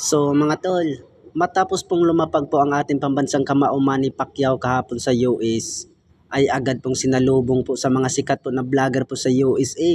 So mga tol, matapos pong lumapag po ang ating pambansang kamao Manny Pacquiao kahapon sa US, ay agad pong sinalubong po sa mga sikat po na vlogger po sa USA.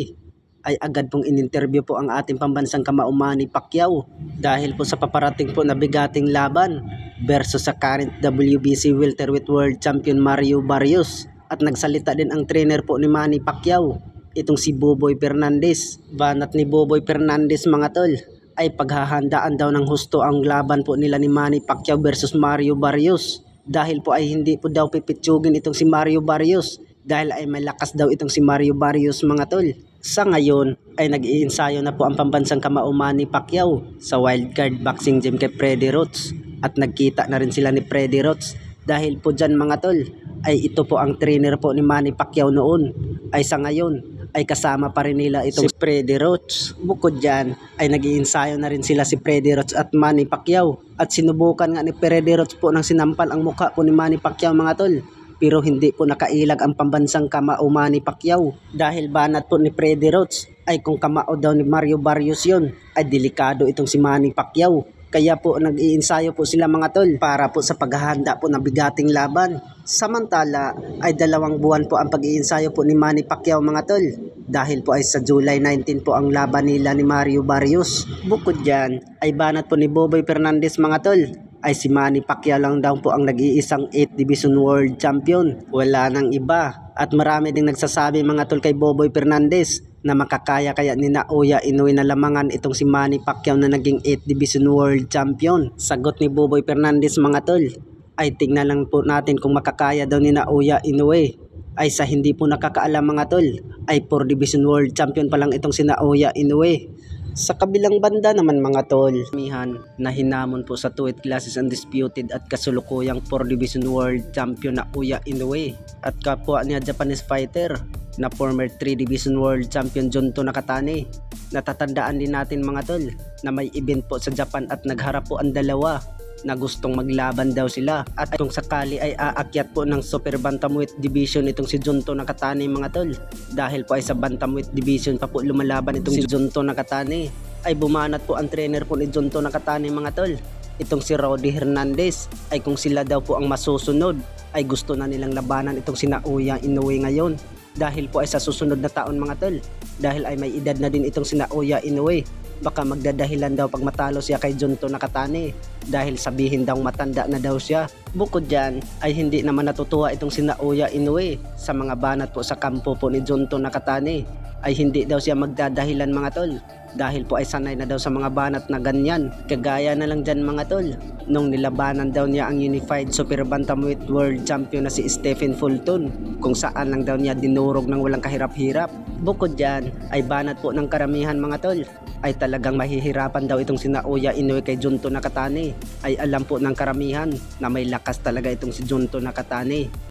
Ay agad pong in-interview po ang ating pambansang kamao Manny Pacquiao dahil po sa paparating po na bigating laban versus sa current WBC welterweight world champion Mario Barrios. At nagsalita din ang trainer po ni Manny Pacquiao, itong si Boboy Fernandez. Banat ni Boboy Fernandez mga tol, ay paghahandaan daw ng husto ang laban po nila ni Manny Pacquiao versus Mario Barrios. Dahil po ay hindi po daw pipitsugin itong si Mario Barrios dahil ay malakas daw itong si Mario Barrios mga tol. Sa ngayon ay nag-iinsayo na po ang pambansang kamao Manny Pacquiao sa wildcard boxing gym kay Freddie Roach. At nagkita na rin sila ni Freddie Roach dahil po dyan mga tol ay ito po ang trainer po ni Manny Pacquiao noon. Ay sa ngayon ay kasama pa rin nila itong si Freddie Roach. Bukod dyan ay nag-iinsayo na rin sila si Freddie Roach at Manny Pacquiao. At sinubukan nga ni Freddie Roach po ng sinampal ang mukha po ni Manny Pacquiao mga tol. Pero hindi po nakailag ang pambansang kamao Manny Pacquiao. Dahil banat po ni Freddie Roach ay kung kamao daw ni Mario Barrios yun, ay delikado itong si Manny Pacquiao. Kaya po nag-iinsayo po sila mga tol para po sa paghahanda po ng bigating laban. Samantala ay 2 buwan po ang pag-iinsayo po ni Manny Pacquiao mga tol. Dahil po ay sa July 19 po ang laban nila ni Mario Barrios. Bukod dyan ay banat po ni Boboy Fernandez mga tol, ay si Manny Pacquiao lang daw po ang nag-iisang 8 Division World Champion. Wala nang iba. At marami ding nagsasabi mga tol kay Boboy Fernandez na makakaya kaya ni Naoya Inoue na lamangan itong si Manny Pacquiao na naging 8 Division World Champion. Sagot ni Boboy Fernandez mga tol, ay tingnan lang po natin kung makakaya daw ni Naoya Inoue. Ay sa hindi po nakakaalam mga tol, ay 4 Division World Champion pa lang itong si Naoya Inoue. Sa kabilang banda naman mga tol, na hinamon po sa 2 weight classes undisputed at kasulukuyang 4 Division World Champion Naoya Inoue at kapwa niya Japanese fighter na former 3 Division World Champion Junto Nakatani. Natatandaan din natin mga tol na may event po sa Japan at nagharap po ang dalawa na gustong maglaban daw sila. At kung sakali ay aakyat po ng Super Bantamweight Division itong si Junto Nakatani mga tol. Dahil po ay sa Bantamweight Division pa po lumalaban itong si Junto Nakatani. Ay bumanat po ang trainer po ni Junto Nakatani mga tol, itong si Rody Hernandez, ay kung sila daw po ang masusunod ay gusto na nilang labanan itong si Naoya Inoue ngayon. Dahil po ay sa susunod na taon mga tol, dahil ay may edad na din itong si Naoya Inoue, baka magdadahilan daw pag matalo siya kay Junto Nakatani dahil sabihin daw matanda na daw siya. Bukod dyan ay hindi naman natutuwa itong si Naoya Inoue sa mga banat po sa kampo po ni Junto Nakatani. Ay hindi daw siya magdadahilan mga tol dahil po ay sanay na daw sa mga banat na ganyan. Kagaya na lang dyan mga tol nung nilabanan daw niya ang Unified Super Bantamweight World Champion na si Stephen Fulton, kung saan lang daw niya dinurog ng walang kahirap-hirap. Bukod dyan ay banat po ng karamihan mga tol ay talagang mahihirapan daw itong si Naoya Inoue kay Junto Nakatani. Ay alam po ng karamihan na may lakas talaga itong si Junto Nakatani.